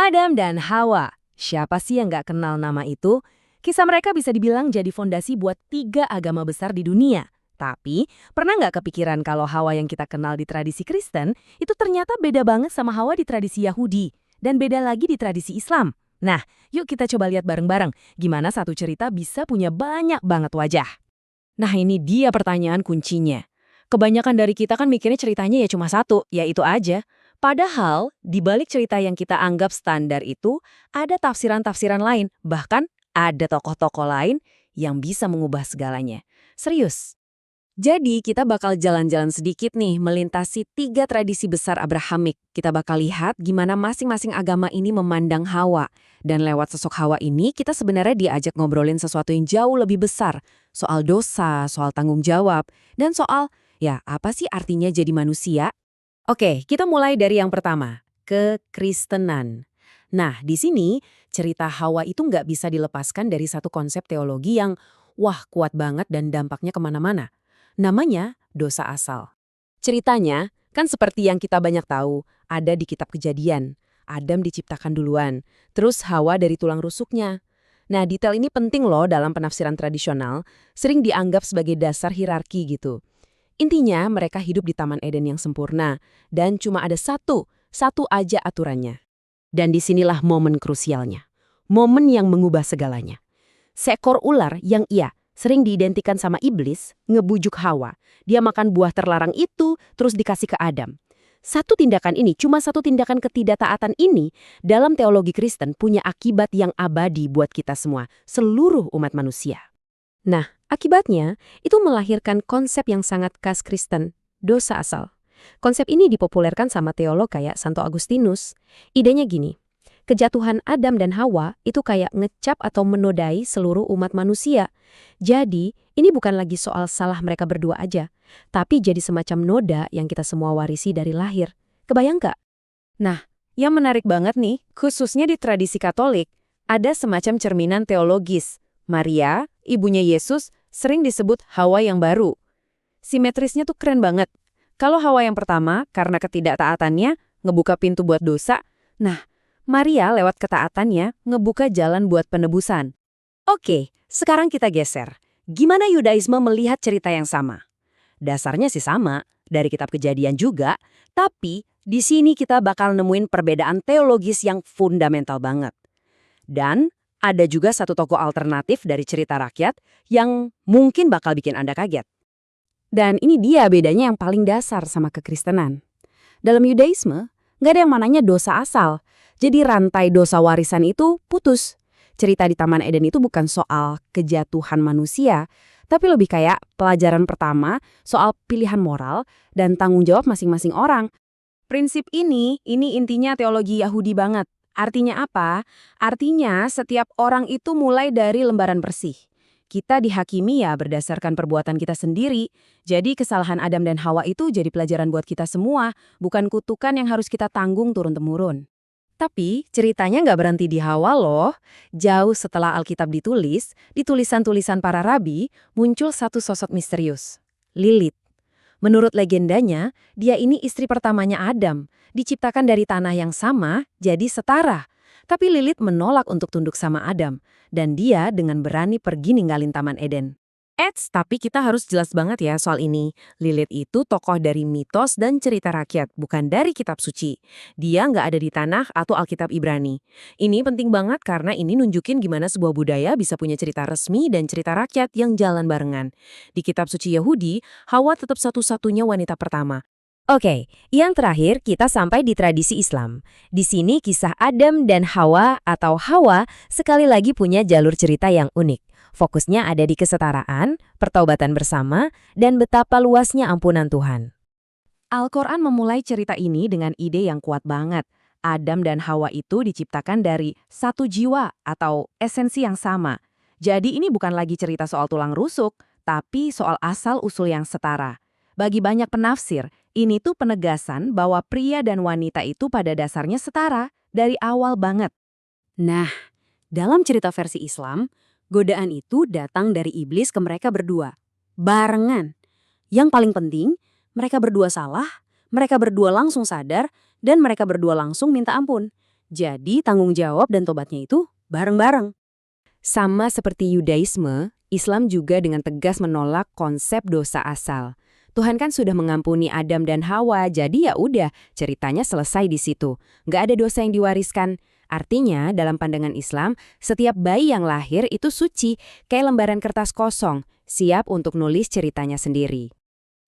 Adam dan Hawa. Siapa sih yang nggak kenal nama itu? Kisah mereka bisa dibilang jadi fondasi buat 3 agama besar di dunia. Tapi, pernah nggak kepikiran kalau Hawa yang kita kenal di tradisi Kristen, itu ternyata beda banget sama Hawa di tradisi Yahudi, dan beda lagi di tradisi Islam? Nah, yuk kita coba lihat bareng-bareng gimana satu cerita bisa punya banyak banget wajah. Nah, ini dia pertanyaan kuncinya. Kebanyakan dari kita kan mikirnya ceritanya ya cuma satu, yaitu aja. Padahal, di balik cerita yang kita anggap standar itu, ada tafsiran-tafsiran lain, bahkan ada tokoh-tokoh lain yang bisa mengubah segalanya. Serius. Jadi, kita bakal jalan-jalan sedikit nih melintasi 3 tradisi besar Abrahamik. Kita bakal lihat gimana masing-masing agama ini memandang Hawa. Dan lewat sosok Hawa ini, kita sebenarnya diajak ngobrolin sesuatu yang jauh lebih besar. Soal dosa, soal tanggung jawab, dan soal, ya apa sih artinya jadi manusia? Oke, kita mulai dari yang pertama, kekristenan. Nah, di sini cerita Hawa itu nggak bisa dilepaskan dari satu konsep teologi yang, wah, kuat banget dan dampaknya kemana-mana. Namanya dosa asal. Ceritanya, kan seperti yang kita banyak tahu, ada di kitab Kejadian. Adam diciptakan duluan, terus Hawa dari tulang rusuknya. Nah, detail ini penting loh dalam penafsiran tradisional, sering dianggap sebagai dasar hierarki gitu. Intinya, mereka hidup di Taman Eden yang sempurna, dan cuma ada satu aja aturannya. Dan disinilah momen krusialnya. Momen yang mengubah segalanya. Seekor ular yang sering diidentikan sama iblis, ngebujuk Hawa. Dia makan buah terlarang itu, terus dikasih ke Adam. Satu tindakan ini, cuma satu tindakan ketidaktaatan ini, dalam teologi Kristen punya akibat yang abadi buat kita semua, seluruh umat manusia. Nah, akibatnya, itu melahirkan konsep yang sangat khas Kristen, dosa asal. Konsep ini dipopulerkan sama teolog kayak Santo Agustinus. Idenya gini, kejatuhan Adam dan Hawa itu kayak ngecap atau menodai seluruh umat manusia. Jadi, ini bukan lagi soal salah mereka berdua aja, tapi jadi semacam noda yang kita semua warisi dari lahir. Kebayang nggak? Nah, yang menarik banget nih, khususnya di tradisi Katolik, ada semacam cerminan teologis. Maria, ibunya Yesus, sering disebut Hawa yang baru. Simetrisnya tuh keren banget. Kalau Hawa yang pertama, karena ketidaktaatannya, ngebuka pintu buat dosa. Nah, Maria lewat ketaatannya ngebuka jalan buat penebusan. Oke, sekarang kita geser. Gimana Yudaisme melihat cerita yang sama? Dasarnya sih sama, dari kitab Kejadian juga, tapi di sini kita bakal nemuin perbedaan teologis yang fundamental banget. Dan ada juga satu tokoh alternatif dari cerita rakyat yang mungkin bakal bikin Anda kaget. Dan ini dia bedanya yang paling dasar sama kekristenan. Dalam Yudaisme, nggak ada yang namanya dosa asal. Jadi rantai dosa warisan itu putus. Cerita di Taman Eden itu bukan soal kejatuhan manusia, tapi lebih kayak pelajaran pertama soal pilihan moral dan tanggung jawab masing-masing orang. Prinsip ini intinya teologi Yahudi banget. Artinya apa? Artinya setiap orang itu mulai dari lembaran bersih. Kita dihakimi ya berdasarkan perbuatan kita sendiri. Jadi kesalahan Adam dan Hawa itu jadi pelajaran buat kita semua, bukan kutukan yang harus kita tanggung turun-temurun. Tapi ceritanya nggak berhenti di Hawa loh. Jauh setelah Alkitab ditulis, di tulisan-tulisan para rabi, muncul satu sosok misterius. Lilith. Menurut legendanya, dia ini istri pertamanya Adam, diciptakan dari tanah yang sama, jadi setara. Tapi Lilith menolak untuk tunduk sama Adam, dan dia dengan berani pergi ninggalin Taman Eden. Tapi kita harus jelas banget ya soal ini. Lilith itu tokoh dari mitos dan cerita rakyat, bukan dari kitab suci. Dia nggak ada di tanah atau Alkitab Ibrani. Ini penting banget karena ini nunjukin gimana sebuah budaya bisa punya cerita resmi dan cerita rakyat yang jalan barengan. Di kitab suci Yahudi, Hawa tetap satu-satunya wanita pertama. Oke, yang terakhir kita sampai di tradisi Islam. Di sini kisah Adam dan Hawa atau Hawa sekali lagi punya jalur cerita yang unik. Fokusnya ada di kesetaraan, pertaubatan bersama, dan betapa luasnya ampunan Tuhan. Al-Quran memulai cerita ini dengan ide yang kuat banget. Adam dan Hawa itu diciptakan dari satu jiwa atau esensi yang sama. Jadi ini bukan lagi cerita soal tulang rusuk, tapi soal asal-usul yang setara. Bagi banyak penafsir, ini tuh penegasan bahwa pria dan wanita itu pada dasarnya setara dari awal banget. Nah, dalam cerita versi Islam, godaan itu datang dari iblis ke mereka berdua. Barengan. Yang paling penting, mereka berdua salah, mereka berdua langsung sadar, dan mereka berdua langsung minta ampun. Jadi tanggung jawab dan tobatnya itu bareng-bareng. Sama seperti Yudaisme, Islam juga dengan tegas menolak konsep dosa asal. Tuhan kan sudah mengampuni Adam dan Hawa, jadi ya udah, ceritanya selesai di situ. Nggak ada dosa yang diwariskan. Artinya, dalam pandangan Islam, setiap bayi yang lahir itu suci, kayak lembaran kertas kosong, siap untuk nulis ceritanya sendiri.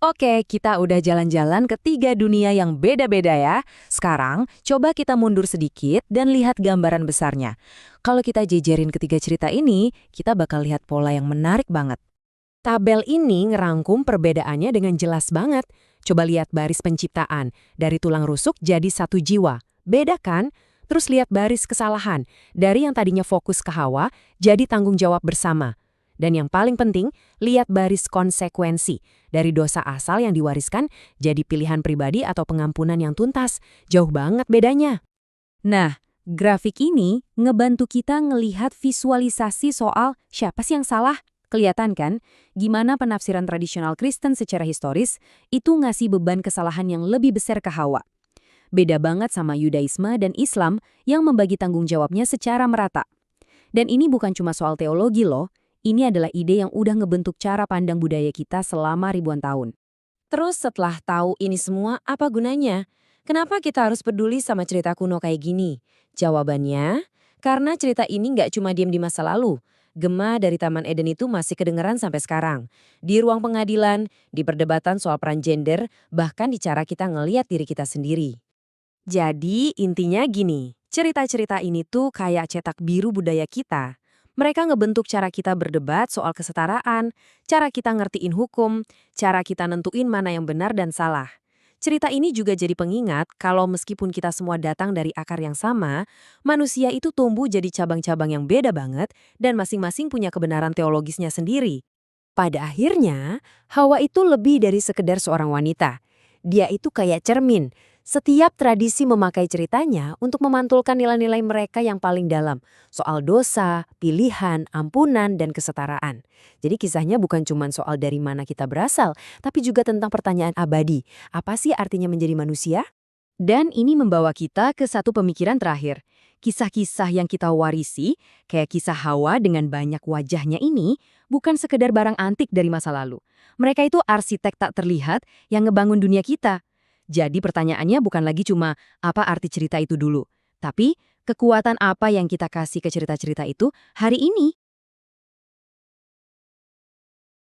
Oke, kita udah jalan-jalan ke 3 dunia yang beda-beda ya. Sekarang, coba kita mundur sedikit dan lihat gambaran besarnya. Kalau kita jejerin ketiga cerita ini, kita bakal lihat pola yang menarik banget. Tabel ini ngerangkum perbedaannya dengan jelas banget. Coba lihat baris penciptaan, dari tulang rusuk jadi satu jiwa. Beda kan? Terus lihat baris kesalahan, dari yang tadinya fokus ke Hawa, jadi tanggung jawab bersama. Dan yang paling penting, lihat baris konsekuensi. Dari dosa asal yang diwariskan, jadi pilihan pribadi atau pengampunan yang tuntas. Jauh banget bedanya. Nah, grafik ini ngebantu kita ngelihat visualisasi soal siapa sih yang salah. Kelihatan kan, gimana penafsiran tradisional Kristen secara historis itu ngasih beban kesalahan yang lebih besar ke Hawa. Beda banget sama Yudaisme dan Islam yang membagi tanggung jawabnya secara merata. Dan ini bukan cuma soal teologi loh. Ini adalah ide yang udah ngebentuk cara pandang budaya kita selama ribuan tahun. Terus setelah tahu ini semua, apa gunanya? Kenapa kita harus peduli sama cerita kuno kayak gini? Jawabannya, karena cerita ini nggak cuma diam di masa lalu. Gema dari Taman Eden itu masih kedengeran sampai sekarang. Di ruang pengadilan, di perdebatan soal peran gender, bahkan di cara kita ngeliat diri kita sendiri. Jadi intinya gini, cerita-cerita ini tuh kayak cetak biru budaya kita. Mereka ngebentuk cara kita berdebat soal kesetaraan, cara kita ngertiin hukum, cara kita nentuin mana yang benar dan salah. Cerita ini juga jadi pengingat kalau meskipun kita semua datang dari akar yang sama, manusia itu tumbuh jadi cabang-cabang yang beda banget dan masing-masing punya kebenaran teologisnya sendiri. Pada akhirnya, Hawa itu lebih dari sekedar seorang wanita. Dia itu kayak cermin. Setiap tradisi memakai ceritanya untuk memantulkan nilai-nilai mereka yang paling dalam, soal dosa, pilihan, ampunan, dan kesetaraan. Jadi kisahnya bukan cuma soal dari mana kita berasal, tapi juga tentang pertanyaan abadi. Apa sih artinya menjadi manusia? Dan ini membawa kita ke satu pemikiran terakhir. Kisah-kisah yang kita warisi, kayak kisah Hawa dengan banyak wajahnya ini, bukan sekedar barang antik dari masa lalu. Mereka itu arsitek tak terlihat yang ngebangun dunia kita. Jadi pertanyaannya bukan lagi cuma apa arti cerita itu dulu, tapi kekuatan apa yang kita kasih ke cerita-cerita itu hari ini.